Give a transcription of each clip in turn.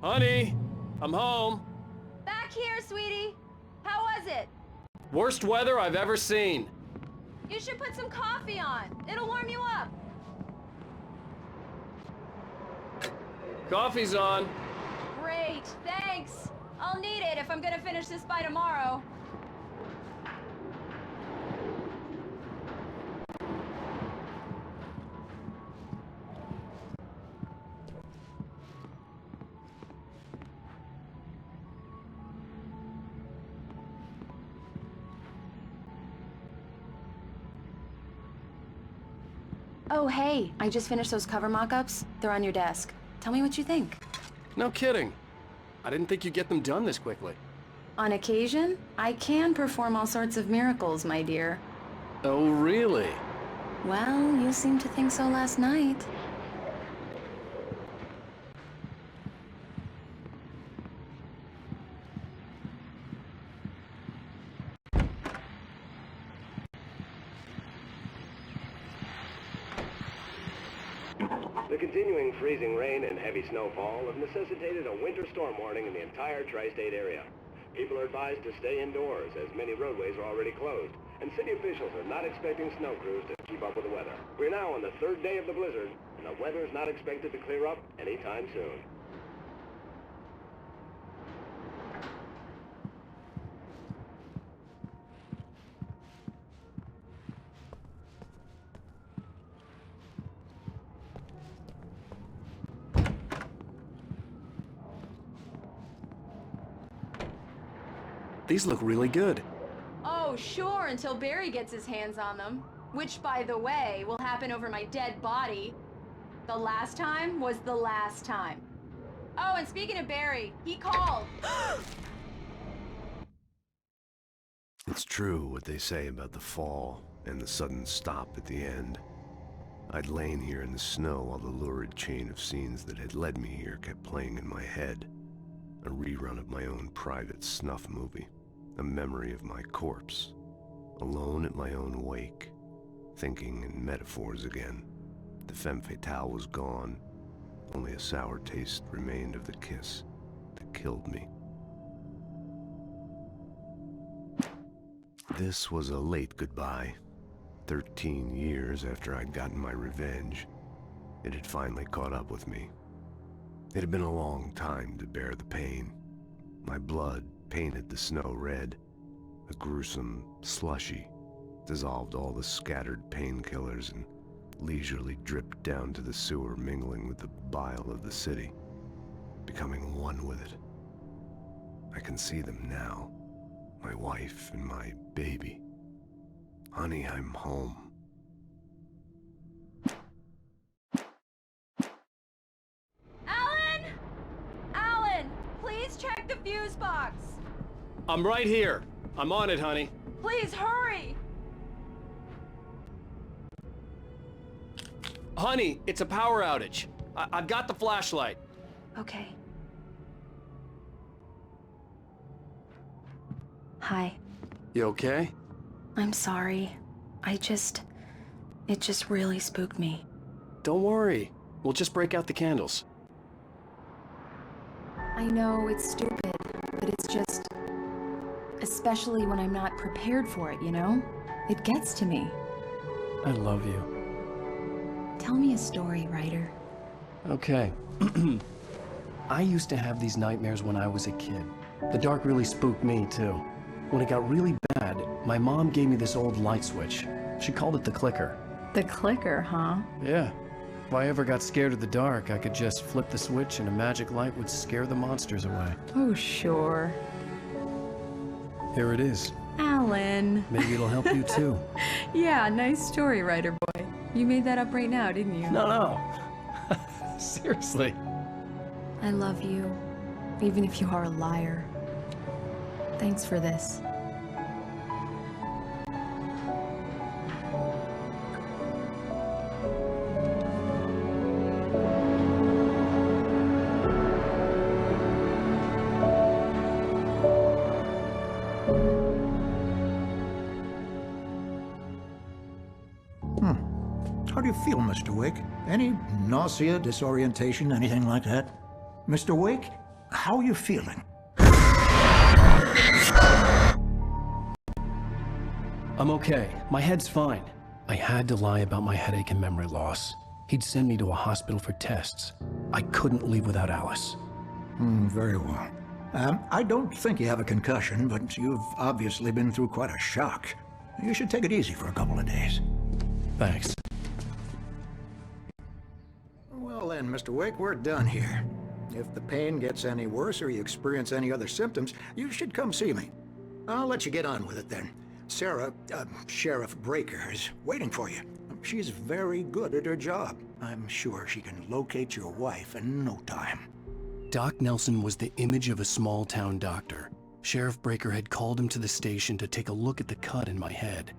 Honey, I'm home. Back here, sweetie. How was it? Worst weather I've ever seen. You should put some coffee on. It'll warm you up. Coffee's on. Great, thanks. I'll need it if I'm gonna finish this by tomorrow. Oh, hey, I just finished those cover mock-ups. They're on your desk. Tell me what you think. No kidding. I didn't think you'd get them done this quickly. On occasion, I can perform all sorts of miracles, my dear. Oh, really? Well, you seemed to think so last night. The continuing freezing rain and heavy snowfall have necessitated a winter storm warning in the entire tri-state area. People are advised to stay indoors as many roadways are already closed, and city officials are not expecting snow crews to keep up with the weather. We're now on the third day of the blizzard, and the weather is not expected to clear up anytime soon. These look really good. Oh, sure, until Barry gets his hands on them. Which, by the way, will happen over my dead body. The last time was the last time. Oh, and speaking of Barry, he called. It's true what they say about the fall and the sudden stop at the end. I'd lain here in the snow while the lurid chain of scenes that had led me here kept playing in my head. A rerun of my own private snuff movie. A memory of my corpse. Alone at my own wake. Thinking in metaphors again. The femme fatale was gone. Only a sour taste remained of the kiss that killed me. This was a late goodbye. 13 years after I'd gotten my revenge, it had finally caught up with me. It had been a long time to bear the pain. My blood painted the snow red. A gruesome slushy dissolved all the scattered painkillers and leisurely dripped down to the sewer, mingling with the bile of the city, becoming one with it. I can see them now, my wife and my baby. Honey, I'm home. Alan, please check the fuse box. I'm right here. I'm on it, honey. Please hurry. Honey, it's a power outage. I've got the flashlight. Okay. Hi. You okay? I'm sorry. It just really spooked me. Don't worry. We'll just break out the candles. I know it's stupid, but it's just... Especially when I'm not prepared for it, you know? It gets to me. I love you. Tell me a story, writer. Okay. I used to have these nightmares when I was a kid. The dark really spooked me, too. When it got really bad, my mom gave me this old light switch. She called it the clicker. The clicker, huh? Yeah. If I ever got scared of the dark, I could just flip the switch and a magic light would scare the monsters away. Oh, sure. Here it is. Alan. Maybe it'll help you, too. Yeah, nice story, writer boy. You made that up right now, didn't you? No. Seriously. I love you, even if you are a liar. Thanks for this. How do you feel, Mr. Wake? Any nausea, disorientation, anything like that? Mr. Wake? how are you feeling? I'm okay. My head's fine. I had to lie about my headache and memory loss. He'd send me to a hospital for tests. I couldn't leave without Alice. Very well. I don't think you have a concussion, but you've obviously been through quite a shock. You should take it easy for a couple of days. Thanks. Well then, Mr. Wake, we're done here. If the pain gets any worse or you experience any other symptoms, you should come see me. I'll let you get on with it then. Sarah, Sheriff Breaker, is waiting for you. She's very good at her job. I'm sure she can locate your wife in no time. Doc Nelson was the image of a small-town doctor. Sheriff Breaker had called him to the station to take a look at the cut in my head.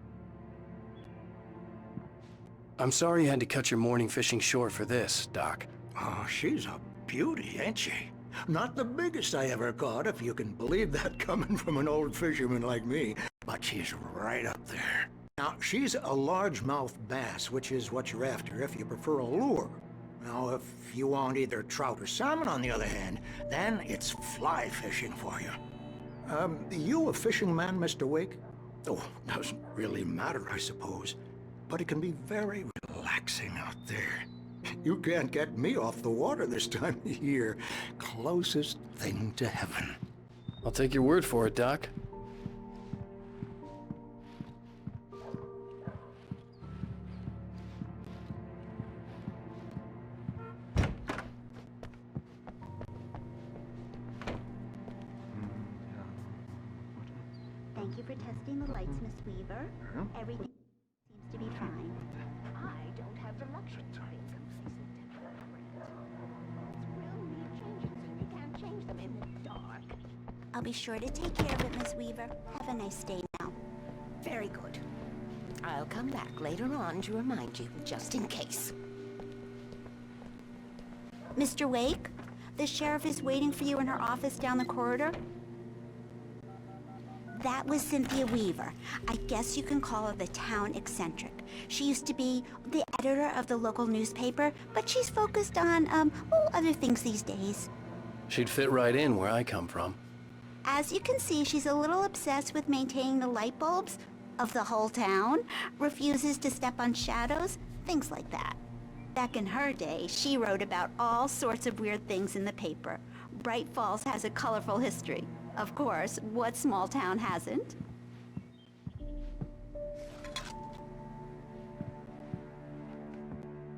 I'm sorry you had to cut your morning fishing short for this, Doc. Oh, she's a beauty, ain't she? Not the biggest I ever caught, if you can believe that coming from an old fisherman like me, but she's right up there. Now, she's a largemouth bass, which is what you're after if you prefer a lure. Now, if you want either trout or salmon, on the other hand, then it's fly fishing for you. You a fishing man, Mr. Wake? Oh, doesn't really matter, I suppose. But it can be very relaxing out there. You can't get me off the water this time of year. Closest thing to heaven. I'll take your word for it, Doc. Thank you for testing the lights, Miss Weaver. Everything seems to be fine. I don't have the luxury of being complacent. Will need changes, and you can't change them in the dark. I'll be sure to take care of it, Miss Weaver. Have a nice day now. Very good. I'll come back later on to remind you, just in case. Mr. Wake, the sheriff is waiting for you in her office down the corridor. That was Cynthia Weaver. I guess you can call her the town eccentric. She used to be the editor of the local newspaper, but she's focused on, other things these days. She'd fit right in where I come from. As you can see, she's a little obsessed with maintaining the light bulbs of the whole town, refuses to step on shadows, things like that. Back in her day, she wrote about all sorts of weird things in the paper. Bright Falls has a colorful history. Of course, what small town hasn't?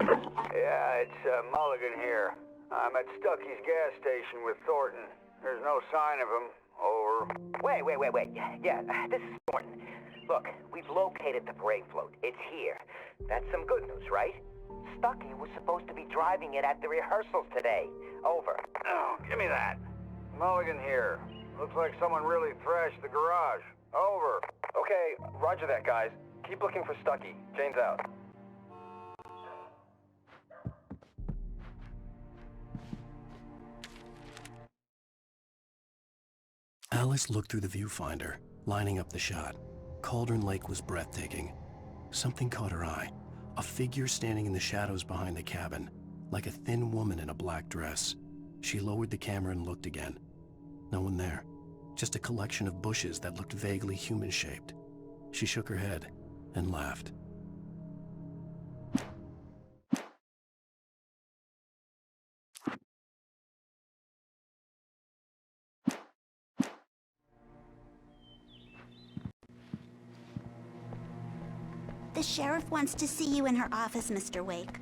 Yeah, it's Mulligan here. I'm at Stucky's gas station with Thornton. There's no sign of him. Over. Wait. Yeah, this is Thornton. Look, we've located the parade float. It's here. That's some good news, right? Stucky was supposed to be driving it at the rehearsals today. Over. Oh, give me that. Mulligan here. Looks like someone really thrashed the garage. Over. Okay, roger that, guys. Keep looking for Stucky. Jane's out. Alice looked through the viewfinder, lining up the shot. Cauldron Lake was breathtaking. Something caught her eye. A figure standing in the shadows behind the cabin, like a thin woman in a black dress. She lowered the camera and looked again. No one there. Just a collection of bushes that looked vaguely human-shaped. She shook her head and laughed. The sheriff wants to see you in her office, Mr. Wake.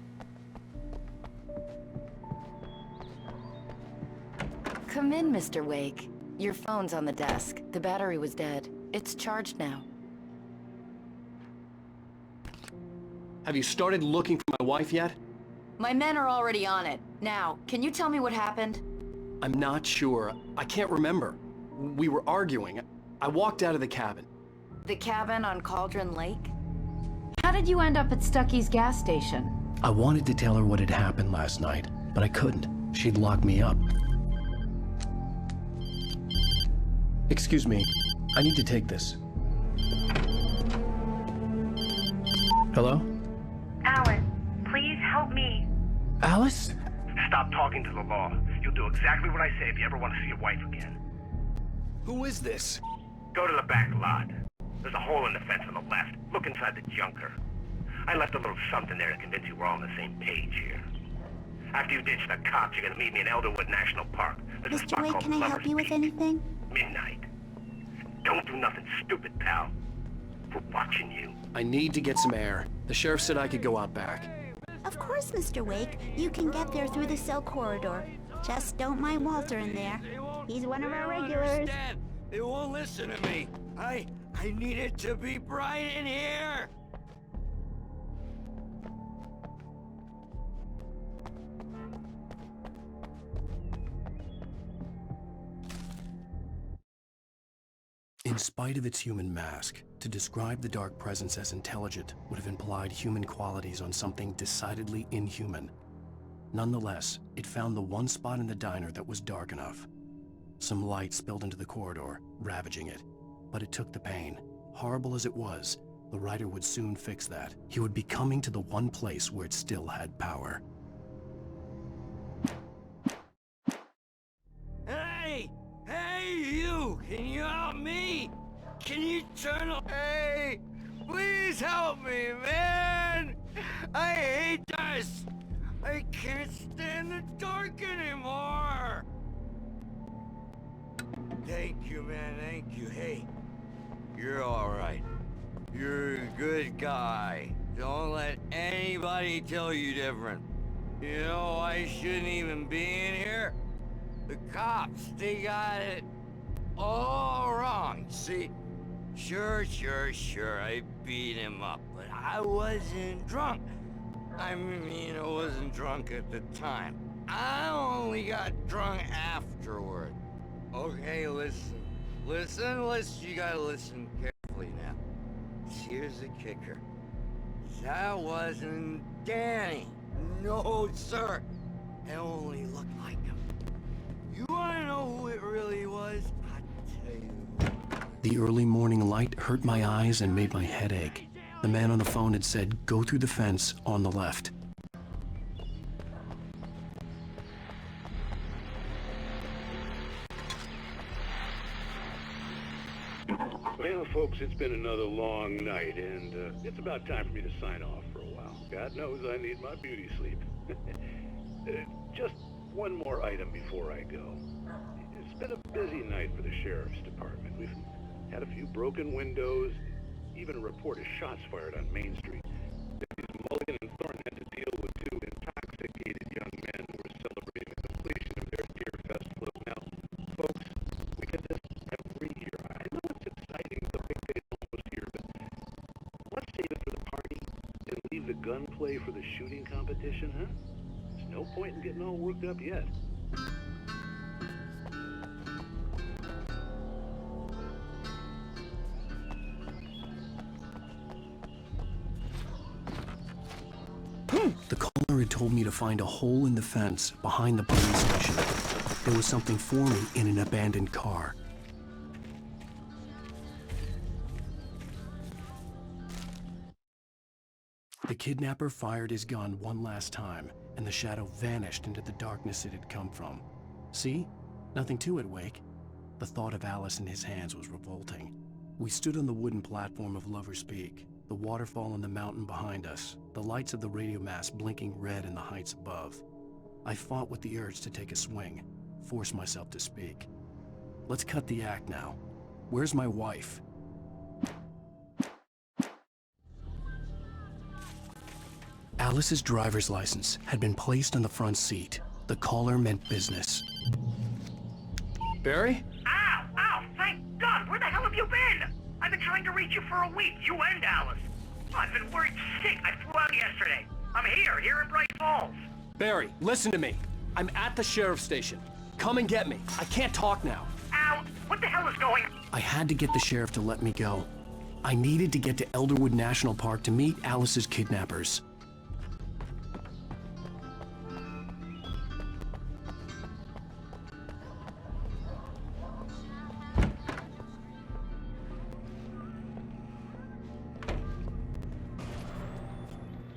Come in, Mr. Wake. Your phone's on the desk. The battery was dead. It's charged now. Have you started looking for my wife yet? My men are already on it. Now, can you tell me what happened? I'm not sure. I can't remember. We were arguing. I walked out of the cabin. The cabin on Cauldron Lake? How did you end up at Stucky's gas station? I wanted to tell her what had happened last night, but I couldn't. She'd locked me up. Excuse me. I need to take this. Hello? Alice, please help me. Alice? Stop talking to the law. You do exactly what I say if you ever want to see your wife again. Who is this? Go to the back lot. There's a hole in the fence on the left. Look inside the junker. I left a little something there to convince you we're all on the same page here. After you ditch the cops, you're gonna meet me in Elderwood National Park. There's a Mr. spot Wake, called can I help Lover's you with Peak. anything? Midnight. Don't do nothing stupid, pal. We're watching you. I need to get some air. The sheriff said I could go out back. Of course, Mr. Wake. You can get there through the cell corridor. Just don't mind Walter in there. He's one of our regulars. They won't listen to me. I need it to be bright in here. In spite of its human mask, to describe the dark presence as intelligent would have implied human qualities on something decidedly inhuman. Nonetheless, it found the one spot in the diner that was dark enough. Some light spilled into the corridor, ravaging it. But it took the pain. Horrible as it was, the writer would soon fix that. He would be coming to the one place where it still had power. Hey! Hey, you! Can you help me? Can you turn on... Hey! Please help me, man! I hate this! I can't stand the dark anymore! Thank you, man, thank you. Hey, you're alright. You're a good guy. Don't let anybody tell you different. You know, I shouldn't even be in here. The cops, they got it all wrong, see? Sure, I beat him up, but I wasn't drunk. I mean, I wasn't drunk at the time. I only got drunk afterward. Okay, listen, you gotta listen carefully now. Here's the kicker. That wasn't Danny. No, sir. It only looked like him. You wanna know who it really was? I'll tell you. The early morning light hurt my eyes and made my head ache. The man on the phone had said, "Go through the fence on the left." Well, folks, it's been another long night, and it's about time for me to sign off for a while. God knows I need my beauty sleep. Just one more item before I go. It's been a busy night for the sheriff's department. We've had a few broken windows, even a report of shots fired on Main Street. Deputies Mulligan and Thornton had to deal with two intoxicated young men who were celebrating the completion of their deer festival. Now, folks, we get this every year. I know it's exciting, the big day's almost here, but let's save it for the party and leave the gunplay for the shooting competition, huh? There's no point in getting all worked up yet. The caller had told me to find a hole in the fence behind the police station. There was something for me in an abandoned car. The kidnapper fired his gun one last time, and the shadow vanished into the darkness it had come from. See? Nothing to it, Wake. The thought of Alice in his hands was revolting. We stood on the wooden platform of Lover's Peak, the waterfall on the mountain behind us, the lights of the radio mast blinking red in the heights above. I fought with the urge to take a swing, force myself to speak. Let's cut the act now. Where's my wife? Alice's driver's license had been placed on the front seat. The caller meant business. Barry? Ow! Thank God! Where the hell have you been? I've been trying to reach you for a week, you and Alice. I've been worried sick. I flew out yesterday. I'm here in Bright Falls. Barry, listen to me. I'm at the sheriff's station. Come and get me. I can't talk now. Ow! What the hell is going on? I had to get the sheriff to let me go. I needed to get to Elderwood National Park to meet Alice's kidnappers.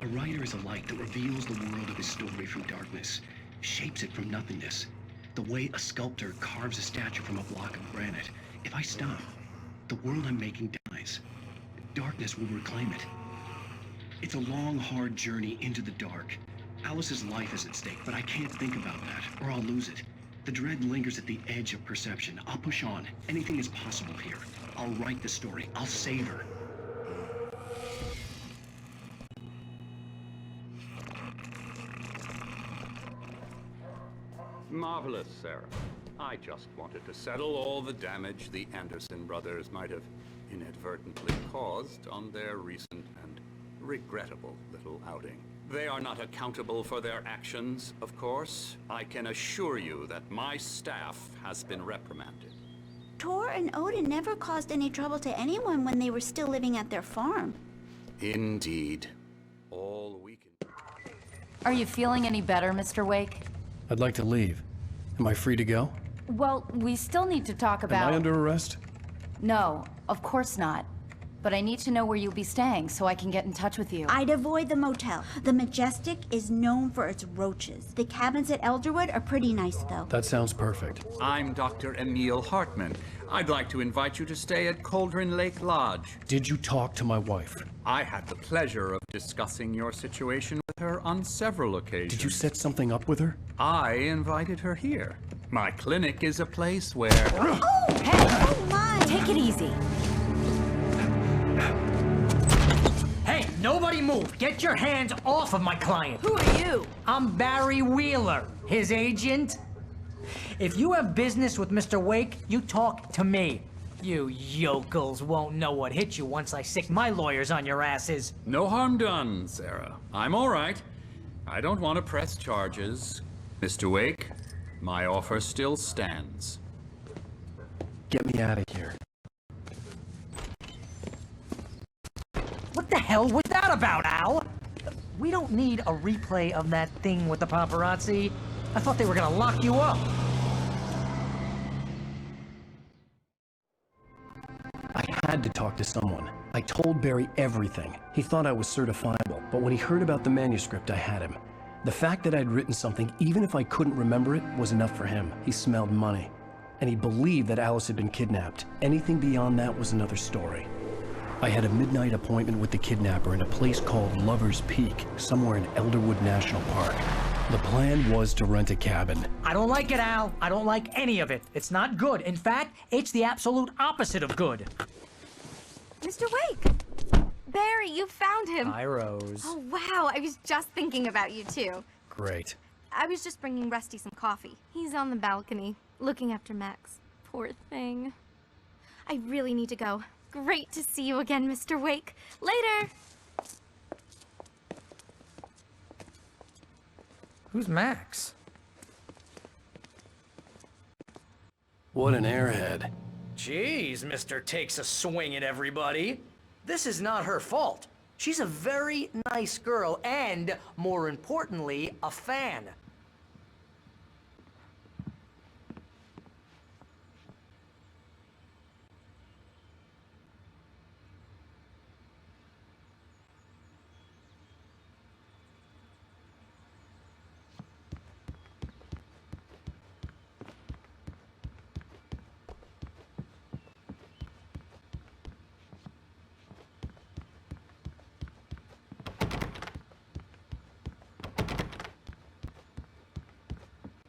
A writer is a light that reveals the world of his story from darkness, shapes it from nothingness. The way a sculptor carves a statue from a block of granite. If I stop, the world I'm making dies. Darkness will reclaim it. It's a long, hard journey into the dark. Alice's life is at stake, but I can't think about that, or I'll lose it. The dread lingers at the edge of perception. I'll push on. Anything is possible here. I'll write the story. I'll save her. Marvelous, Sarah. I just wanted to settle all the damage the Anderson brothers might have inadvertently caused on their recent and regrettable little outing. They are not accountable for their actions, of course. I can assure you that my staff has been reprimanded. Tor and Odin never caused any trouble to anyone when they were still living at their farm. Indeed. All we can... Are you feeling any better, Mr. Wake? I'd like to leave. Am I free to go? Well, we still need to talk about... Am I under arrest? No, of course not. But I need to know where you'll be staying so I can get in touch with you. I'd avoid the motel. The Majestic is known for its roaches. The cabins at Elderwood are pretty nice, though. That sounds perfect. I'm Dr. Emil Hartman. I'd like to invite you to stay at Cauldron Lake Lodge. Did you talk to my wife? I had the pleasure of discussing your situation with her on several occasions. Did you set something up with her? I invited her here. My clinic is a place where... Oh! Hey! Oh, my! Take it easy. Hey, nobody move! Get your hands off of my client! Who are you? I'm Barry Wheeler, his agent. If you have business with Mr. Wake, you talk to me. You yokels won't know what hit you once I sick my lawyers on your asses. No harm done, Sarah. I'm all right. I don't want to press charges. Mr. Wake, my offer still stands. Get me out of here. What the hell was that about, Al? We don't need a replay of that thing with the paparazzi. I thought they were gonna lock you up. I had to talk to someone. I told Barry everything. He thought I was certifiable, but when he heard about the manuscript, I had him. The fact that I'd written something, even if I couldn't remember it, was enough for him. He smelled money. And he believed that Alice had been kidnapped. Anything beyond that was another story. I had a midnight appointment with the kidnapper in a place called Lover's Peak, somewhere in Elderwood National Park. The plan was to rent a cabin. I don't like it, Al. I don't like any of it. It's not good. In fact, it's the absolute opposite of good. Mr. Wake! Barry, you found him. Hi, Rose. Oh, wow. I was just thinking about you, too. Great. I was just bringing Rusty some coffee. He's on the balcony, looking after Max. Poor thing. I really need to go. Great to see you again, Mr. Wake. Later! Who's Max? What an airhead. Jeez, Mr. Takes a swing at everybody. This is not her fault. She's a very nice girl and, more importantly, a fan.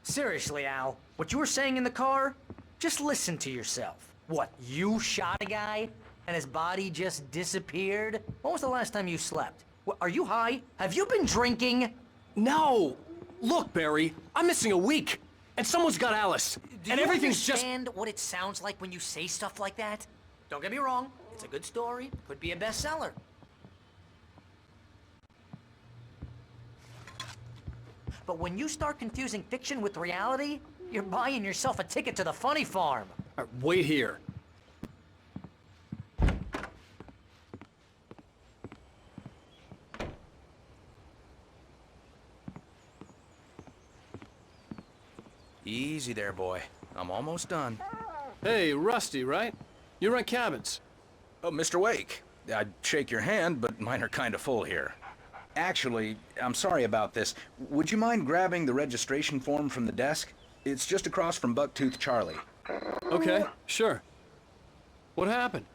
Seriously, Al, what you were saying in the car? Just listen to yourself. What, you shot a guy and his body just disappeared? When was the last time you slept? What, are you high? Have you been drinking? No! Look, Barry, I'm missing a week, and someone's got Alice, Do and you everything's understand what it sounds like when you say stuff like that? Don't get me wrong, it's a good story, could be a bestseller. But when you start confusing fiction with reality, you're buying yourself a ticket to the funny farm. Wait here. Easy there, boy. I'm almost done. Hey, Rusty, right? You rent cabins. Oh, Mr. Wake. I'd shake your hand, but mine are kind of full here. Actually, I'm sorry about this. Would you mind grabbing the registration form from the desk? It's just across from Bucktooth Charlie. Okay, sure. What happened?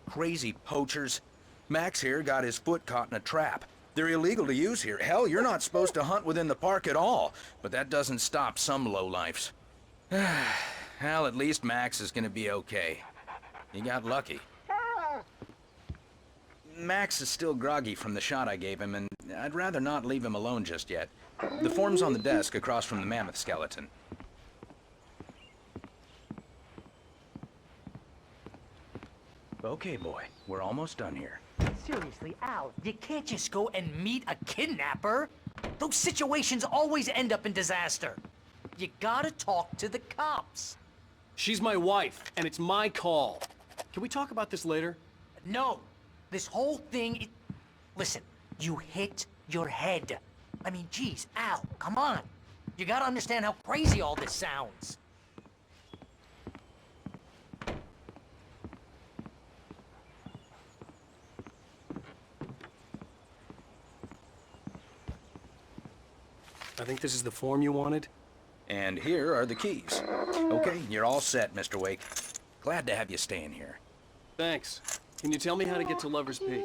Crazy poachers. Max here got his foot caught in a trap. They're illegal to use here. Hell, you're not supposed to hunt within the park at all. But that doesn't stop some lowlifes. Well, at least Max is gonna be okay. He got lucky. Max is still groggy from the shot I gave him, and I'd rather not leave him alone just yet. The form's on the desk across from the mammoth skeleton. Okay, boy. We're almost done here. Seriously, Al, you can't just go and meet a kidnapper. Those situations always end up in disaster. You gotta talk to the cops. She's my wife, and it's my call. Can we talk about this later? No. This whole thing... Listen, you hit your head. I mean, geez, Al, come on. You gotta understand how crazy all this sounds. I think this is the form you wanted. And here are the keys. Okay, you're all set, Mr. Wake. Glad to have you staying here. Thanks. Can you tell me how to get to Lover's Peak?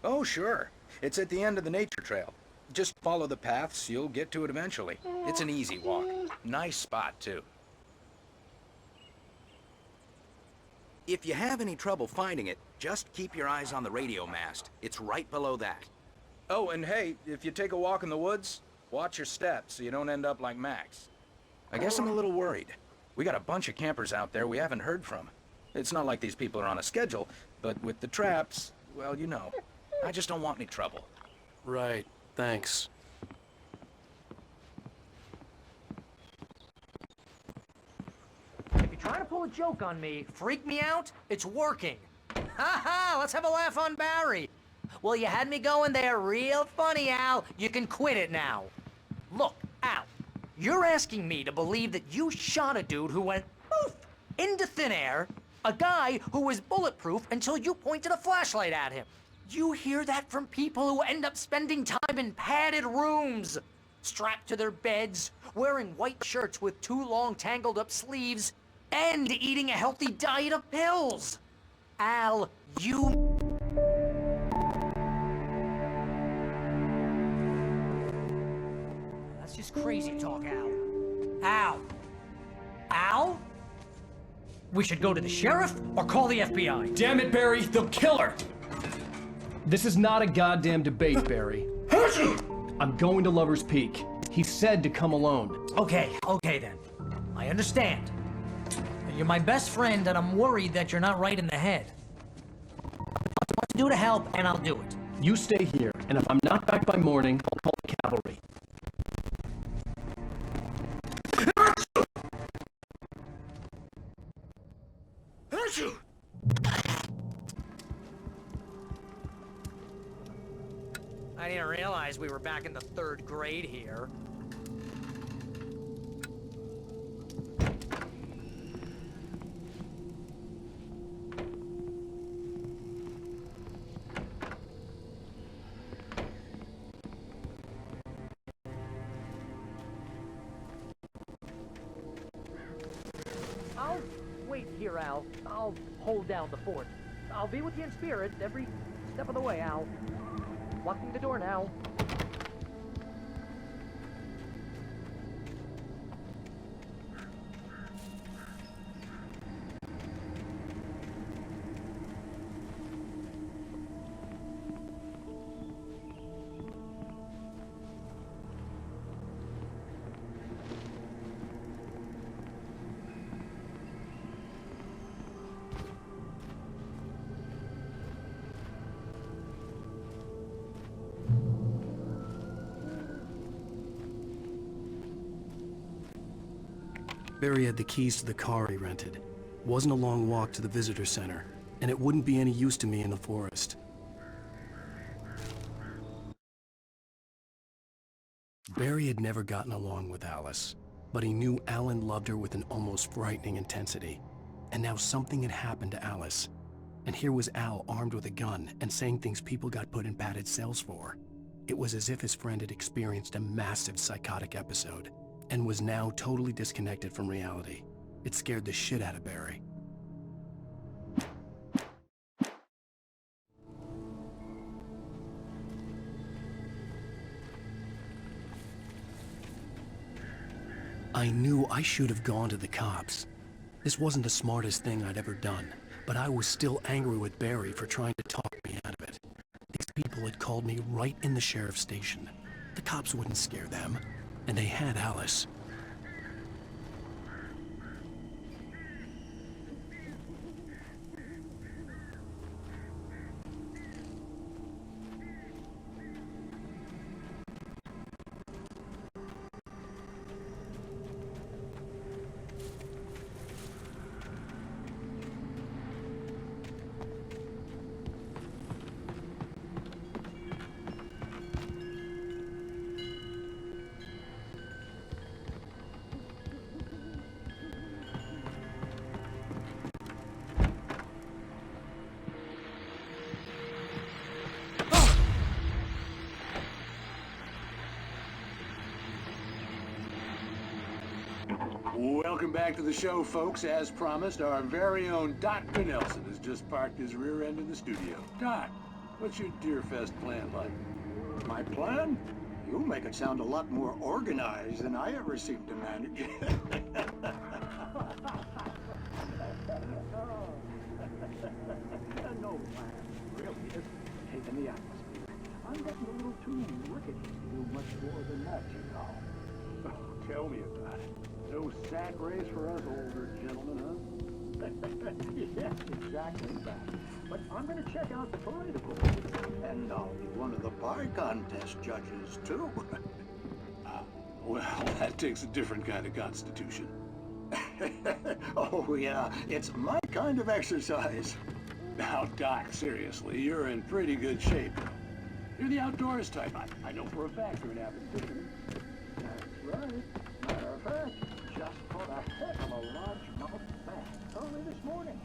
Oh, sure. It's at the end of the nature trail. Just follow the paths, you'll get to it eventually. It's an easy walk. Nice spot, too. If you have any trouble finding it, just keep your eyes on the radio mast. It's right below that. Oh, and hey, if you take a walk in the woods, watch your steps so you don't end up like Max. I guess I'm a little worried. We got a bunch of campers out there we haven't heard from. It's not like these people are on a schedule, but with the traps, well, you know. I just don't want any trouble. Right. Thanks. If you're trying to pull a joke on me, freak me out, it's working. Ha ha, let's have a laugh on Barry. Well, you had me going there real funny, Al. You can quit it now. Look, Al, you're asking me to believe that you shot a dude who went poof into thin air, a guy who was bulletproof until you pointed a flashlight at him. You hear that from people who end up spending time in padded rooms, strapped to their beds, wearing white shirts with too long tangled up sleeves, and eating a healthy diet of pills. Al, you... That's just crazy talk, Al. Al? Al? We should go to the sheriff or call the FBI. Damn it, Barry, they'll kill her! This is not a goddamn debate, Barry. I'm going to Lover's Peak. He said to come alone. Okay then. I understand. You're my best friend, and I'm worried that you're not right in the head. I'll do what to do to help, and I'll do it. You stay here, and if I'm not back by morning, I'll call the cavalry. I didn't realize we were back in the 3rd grade here. I'll wait here, Al. I'll hold down the fort. I'll be with you in spirit every step of the way, Al. Locking the door now. Barry had the keys to the car he rented. It wasn't a long walk to the visitor center, and it wouldn't be any use to me in the forest. Barry had never gotten along with Alice, but he knew Alan loved her with an almost frightening intensity. And now something had happened to Alice. And here was Al armed with a gun and saying things people got put in padded cells for. It was as if his friend had experienced a massive psychotic episode. and was now totally disconnected from reality. It scared the shit out of Barry. I knew I should have gone to the cops. This wasn't the smartest thing I'd ever done, but I was still angry with Barry for trying to talk me out of it. These people had called me right in the sheriff's station. The cops wouldn't scare them, and they had Alice. Welcome back to the show, folks. As promised, our very own Dr. Nelson has just parked his rear end in the studio. Doc, what's your Deerfest plan like? My plan? You make it sound a lot more organized than I ever seem to manage. No plan, really. It's taking the atmosphere. I'm getting a little too rickety to do much more than that, you know. Oh, tell me about it. No sack race for us older gentlemen, huh? Yes, exactly that. But I'm going to check out the parade, of course. And I'll be one of the pie contest judges, too. Well, that takes a different kind of constitution. Oh, yeah. It's my kind of exercise. Now, Doc, seriously, you're in pretty good shape. You're the outdoors type. I know for a fact you're an avid fisherman. That's right. Matter of fact, just caught a heck of a largemouth bass early this morning.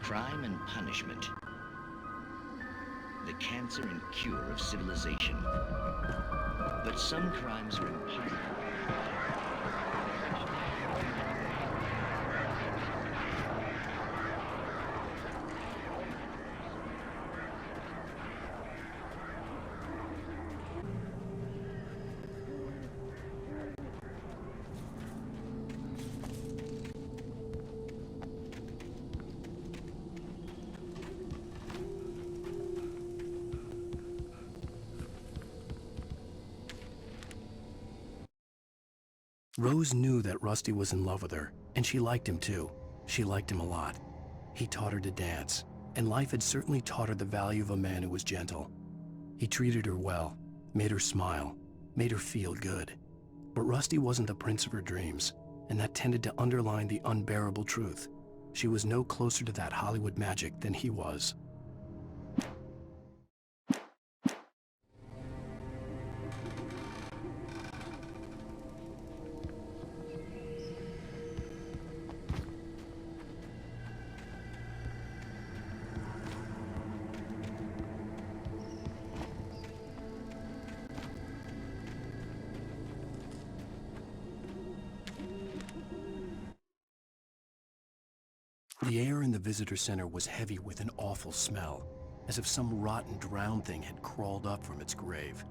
Crime and punishment. The cancer and cure of civilization. But some crimes are impossible. Rose knew that Rusty was in love with her, and she liked him too. She liked him a lot. He taught her to dance, and life had certainly taught her the value of a man who was gentle. He treated her well, made her smile, made her feel good. But Rusty wasn't the prince of her dreams, and that tended to underline the unbearable truth. She was no closer to that Hollywood magic than he was. The air in the visitor center was heavy with an awful smell, as if some rotten drowned thing had crawled up from its grave.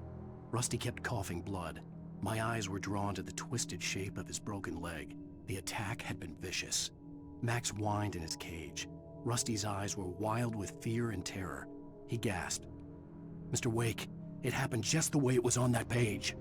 Rusty kept coughing blood. My eyes were drawn to the twisted shape of his broken leg. The attack had been vicious. Max whined in his cage. Rusty's eyes were wild with fear and terror. He gasped. "Mr. Wake, it happened just the way it was on that page."